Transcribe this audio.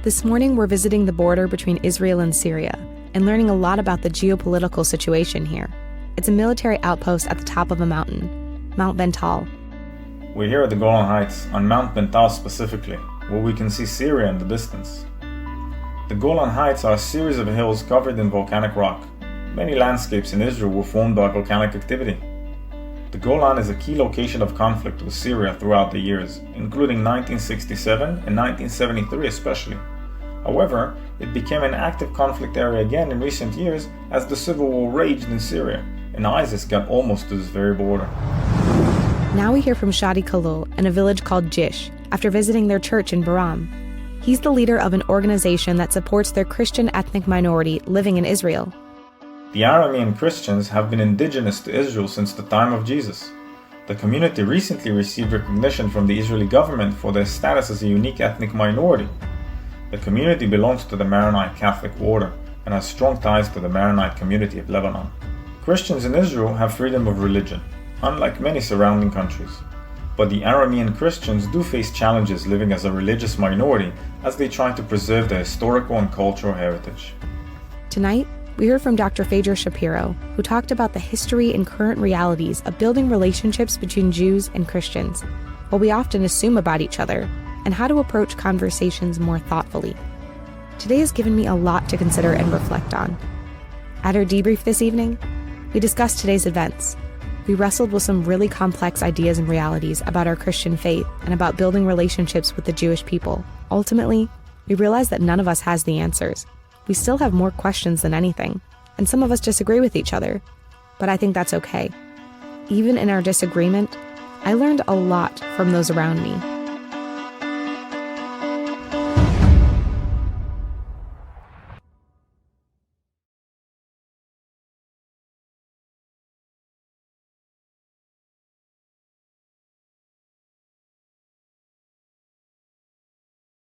This morning, we're visiting the border between Israel and Syria and learning a lot about the geopolitical situation here. It's a military outpost at the top of a mountain, Mount Bental. We're here at the Golan Heights, on Mount Bental specifically, where we can see Syria in the distance. The Golan Heights are a series of hills covered in volcanic rock. Many landscapes in Israel were formed by volcanic activity. The Golan is a key location of conflict with Syria throughout the years, including 1967 and 1973 especially. However, it became an active conflict area again in recent years as the civil war raged in Syria, and ISIS got almost to this very border. Now we hear from Shadi Kalul in a village called Jish after visiting their church in Baram. He's the leader of an organization that supports their Christian ethnic minority living in Israel. The Aramean Christians have been indigenous to Israel since the time of Jesus. The community recently received recognition from the Israeli government for their status as a unique ethnic minority. The community belongs to the Maronite Catholic order and has strong ties to the Maronite community of Lebanon. Christians in Israel have freedom of religion, unlike many surrounding countries. But the Aramean Christians do face challenges living as a religious minority as they try to preserve their historical and cultural heritage. Tonight, we heard from Dr. Faydra Shapiro, who talked about the history and current realities of building relationships between Jews and Christians, what we often assume about each other, and how to approach conversations more thoughtfully. Today has given me a lot to consider and reflect on. At our debrief this evening, we discussed today's events. We wrestled with some really complex ideas and realities about our Christian faith and about building relationships with the Jewish people. Ultimately, we realized that none of us has the answers. We still have more questions than anything, and some of us disagree with each other, but I think that's okay. Even in our disagreement, I learned a lot from those around me.